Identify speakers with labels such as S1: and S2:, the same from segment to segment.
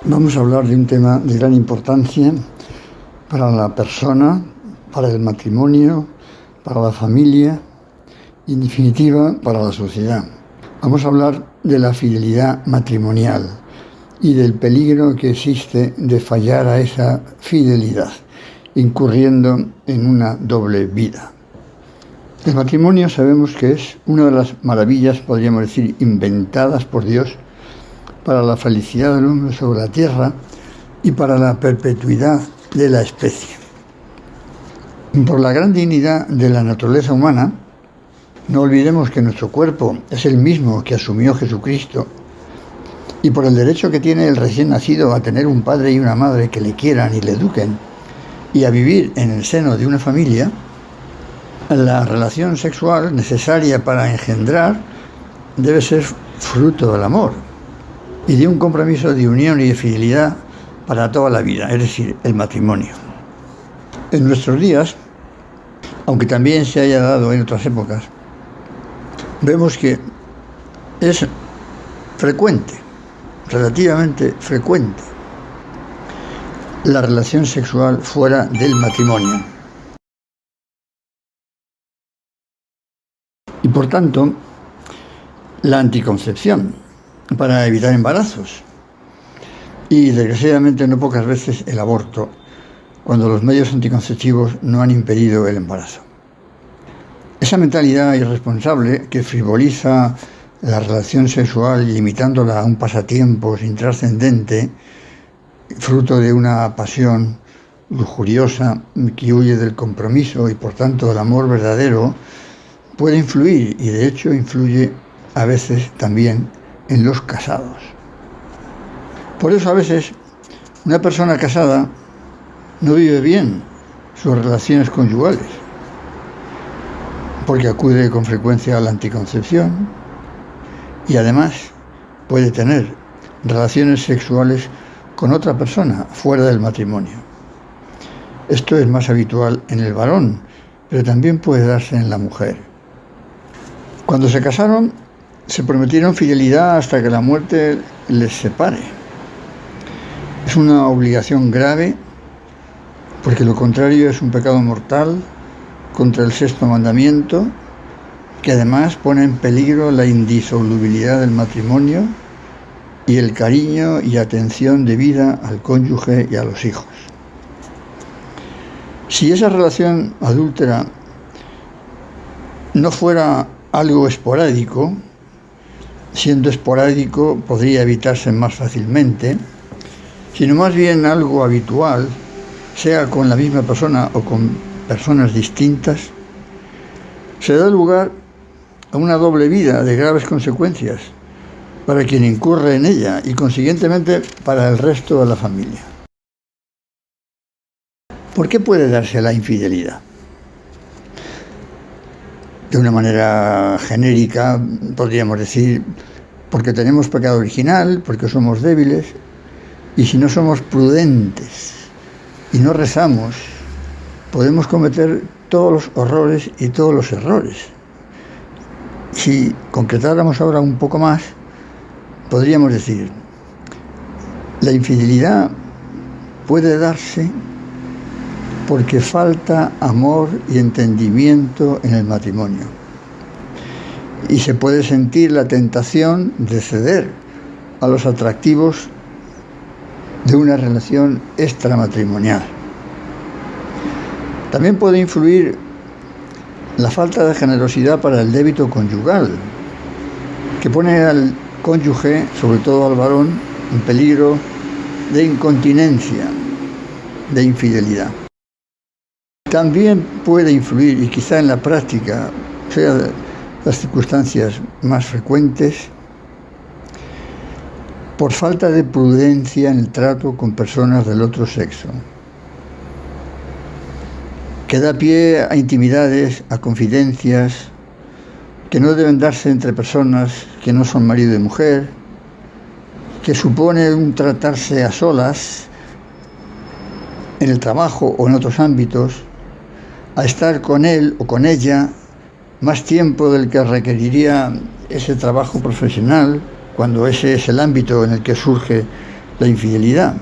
S1: Vamos a hablar de un tema de gran importancia para la persona, para el matrimonio, para la familia y, en definitiva, para la sociedad. Vamos a hablar de la fidelidad matrimonial y del peligro que existe de fallar a esa fidelidad, incurriendo en una doble vida. El matrimonio sabemos que es una de las maravillas, podríamos decir, inventadas por Dios para la felicidad del hombre sobre la tierra y para la perpetuidad de la especie. Por la gran dignidad de la naturaleza humana, no olvidemos que nuestro cuerpo es el mismo que asumió Jesucristo, y por el derecho que tiene el recién nacido a tener un padre y una madre que le quieran y le eduquen, y a vivir en el seno de una familia, la relación sexual necesaria para engendrar debe ser fruto del amor y de un compromiso de unión y de fidelidad para toda la vida, es decir, el matrimonio. En nuestros días, aunque también se haya dado en otras épocas, vemos que es frecuente, relativamente frecuente, la relación sexual fuera del matrimonio. Y por tanto, la anticoncepción para evitar embarazos y, desgraciadamente, no pocas veces el aborto, cuando los medios anticonceptivos no han impedido el embarazo. Esa mentalidad irresponsable que frivoliza la relación sexual limitándola a un pasatiempo intrascendente, fruto de una pasión lujuriosa que huye del compromiso y por tanto del amor verdadero, puede influir, y de hecho influye a veces también en los casados. Por eso a veces una persona casada no vive bien sus relaciones conyugales, porque acude con frecuencia a la anticoncepción y además puede tener relaciones sexuales con otra persona fuera del matrimonio. Esto es más habitual en el varón, pero también puede darse en la mujer. Cuando se casaron, se prometieron fidelidad hasta que la muerte les separe. Es una obligación grave, porque lo contrario es un pecado mortal contra el sexto mandamiento, que además pone en peligro la indisolubilidad del matrimonio y el cariño y atención debida al cónyuge y a los hijos. Si esa relación adúltera no fuera algo esporádico, siendo esporádico podría evitarse más fácilmente, sino más bien algo habitual, sea con la misma persona o con personas distintas, se da lugar a una doble vida de graves consecuencias para quien incurre en ella y consiguientemente para el resto de la familia. ¿Por qué puede darse la infidelidad? De una manera genérica podríamos decir, porque tenemos pecado original, porque somos débiles, y si no somos prudentes y no rezamos, podemos cometer todos los horrores y todos los errores. Si concretáramos ahora un poco más, podríamos decir, la infidelidad puede darse porque falta amor y entendimiento en el matrimonio. Y se puede sentir la tentación de ceder a los atractivos de una relación extramatrimonial. También puede influir la falta de generosidad para el débito conyugal, que pone al cónyuge, sobre todo al varón, en peligro de incontinencia, de infidelidad. También puede influir, y quizá en la práctica sea las circunstancias más frecuentes, por falta de prudencia en el trato con personas del otro sexo, que da pie a intimidades, a confidencias, que no deben darse entre personas que no son marido y mujer, que supone un tratarse a solas en el trabajo o en otros ámbitos, a estar con él o con ella más tiempo del que requeriría ese trabajo profesional, cuando ese es el ámbito en el que surge la infidelidad.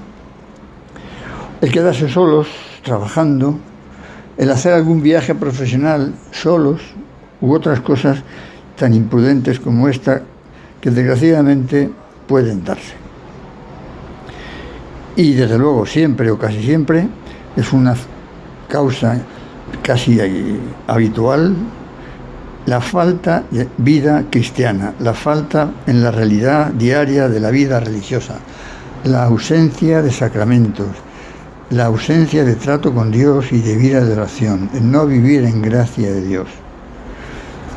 S1: El quedarse solos, trabajando, el hacer algún viaje profesional solos u otras cosas tan imprudentes como esta que desgraciadamente pueden darse. Y desde luego siempre o casi siempre es una causa casi habitual la falta de vida cristiana, la falta en la realidad diaria de la vida religiosa, la ausencia de sacramentos, la ausencia de trato con Dios y de vida de oración, el no vivir en gracia de Dios.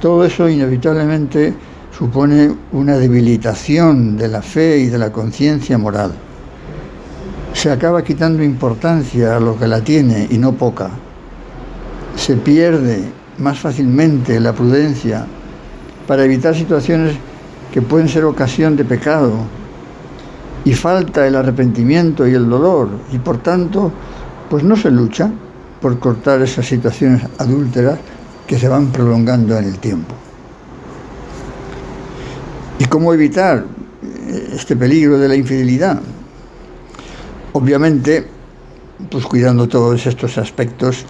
S1: Todo eso inevitablemente supone una debilitación de la fe y de la conciencia moral. Se acaba quitando importancia a lo que la tiene y no poca. Se pierde más fácilmente la prudencia para evitar situaciones que pueden ser ocasión de pecado, y falta el arrepentimiento y el dolor, y por tanto, pues no se lucha por cortar esas situaciones adúlteras que se van prolongando en el tiempo. ¿Y cómo evitar este peligro de la infidelidad? Obviamente, pues cuidando todos estos aspectos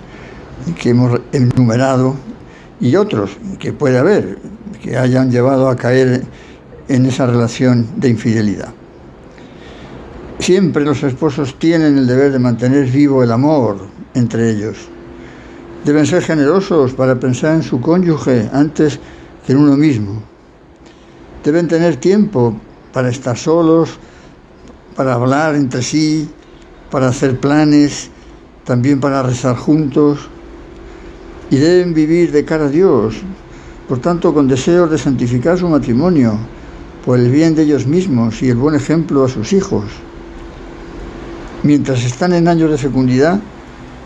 S1: que hemos enumerado y otros que puede haber, que hayan llevado a caer en esa relación de infidelidad. Siempre los esposos tienen el deber de mantener vivo el amor entre ellos. Deben ser generosos para pensar en su cónyuge antes que en uno mismo. Deben tener tiempo para estar solos, para hablar entre sí, para hacer planes, también para rezar juntos. Y deben vivir de cara a Dios, por tanto con deseos de santificar su matrimonio, por el bien de ellos mismos y el buen ejemplo a sus hijos. Mientras están en años de fecundidad,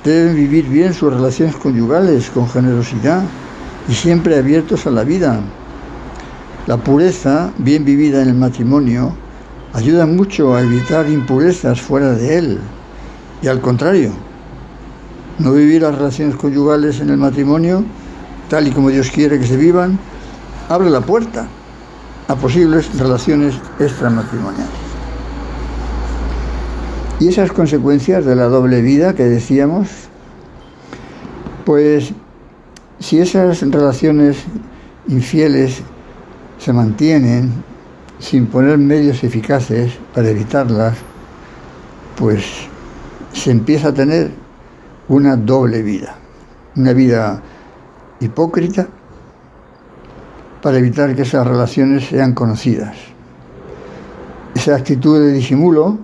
S1: deben vivir bien sus relaciones conyugales con generosidad y siempre abiertos a la vida. La pureza, bien vivida en el matrimonio, ayuda mucho a evitar impurezas fuera de él. Y al contrario, no vivir las relaciones conyugales en el matrimonio, tal y como Dios quiere que se vivan, abre la puerta a posibles relaciones extramatrimoniales. Y esas consecuencias de la doble vida que decíamos, pues si esas relaciones infieles se mantienen sin poner medios eficaces para evitarlas, pues se empieza a tener una doble vida, una vida hipócrita para evitar que esas relaciones sean conocidas. Esa actitud de disimulo,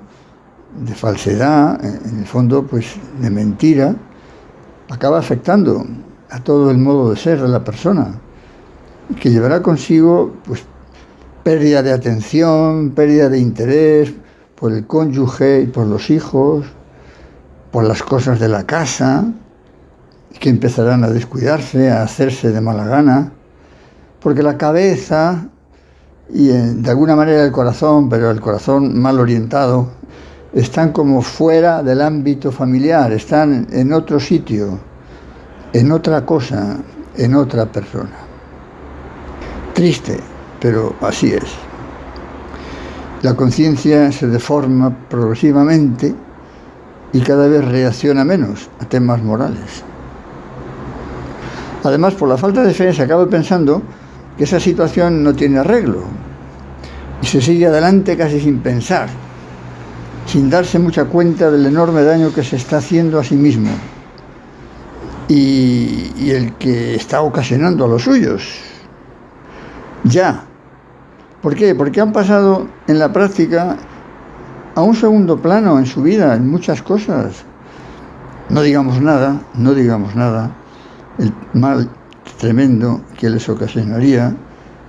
S1: de falsedad, en el fondo, pues de mentira, acaba afectando a todo el modo de ser de la persona, que llevará consigo pues pérdida de atención, pérdida de interés por el cónyuge y por los hijos, por las cosas de la casa, que empezarán a descuidarse, a hacerse de mala gana, porque la cabeza y de alguna manera el corazón, pero el corazón mal orientado, están como fuera del ámbito familiar, están en otro sitio, en otra cosa, en otra persona. Triste, pero así es. La conciencia se deforma progresivamente y cada vez reacciona menos a temas morales. Además, por la falta de fe se acaba pensando que esa situación no tiene arreglo y se sigue adelante casi sin pensar, sin darse mucha cuenta del enorme daño que se está haciendo a sí mismo y el que está ocasionando a los suyos. Ya. ¿Por qué? Porque han pasado en la práctica a un segundo plano en su vida, en muchas cosas. No digamos nada, el mal tremendo que les ocasionaría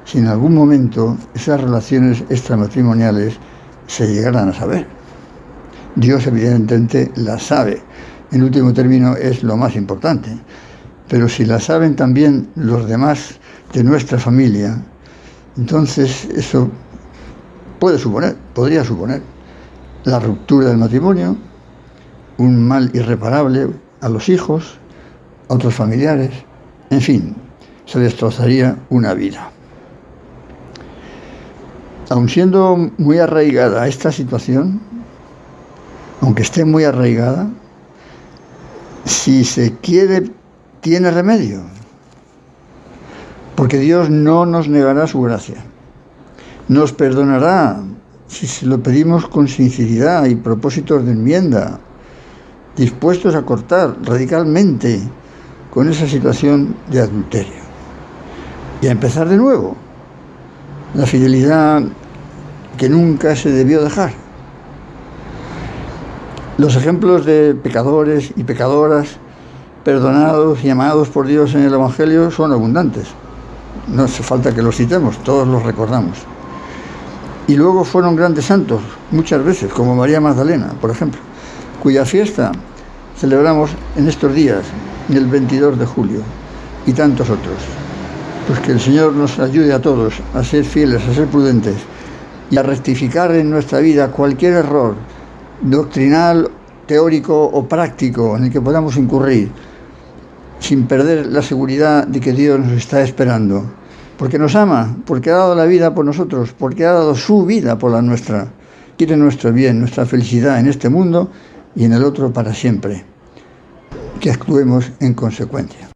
S1: si en algún momento esas relaciones extramatrimoniales se llegaran a saber. Dios evidentemente las sabe, en último término es lo más importante, pero si las saben también los demás de nuestra familia, entonces eso podría suponer la ruptura del matrimonio, un mal irreparable a los hijos, a otros familiares, en fin, se destrozaría una vida. Aun siendo muy arraigada esta situación, aunque esté muy arraigada, si se quiere, tiene remedio. Porque Dios no nos negará su gracia. Nos perdonará si se lo pedimos con sinceridad y propósitos de enmienda, dispuestos a cortar radicalmente con esa situación de adulterio y a empezar de nuevo la fidelidad que nunca se debió dejar. Los ejemplos de pecadores y pecadoras perdonados y amados por Dios en el Evangelio son abundantes. No hace falta que los citemos, todos los recordamos. Y luego fueron grandes santos, muchas veces, como María Magdalena, por ejemplo, cuya fiesta celebramos en estos días, el 22 de julio, y tantos otros. Pues que el Señor nos ayude a todos a ser fieles, a ser prudentes y a rectificar en nuestra vida cualquier error doctrinal, teórico o práctico en el que podamos incurrir, sin perder la seguridad de que Dios nos está esperando, porque nos ama, porque ha dado la vida por nosotros, porque ha dado su vida por la nuestra. Quiere nuestro bien, nuestra felicidad en este mundo y en el otro para siempre. Que actuemos en consecuencia.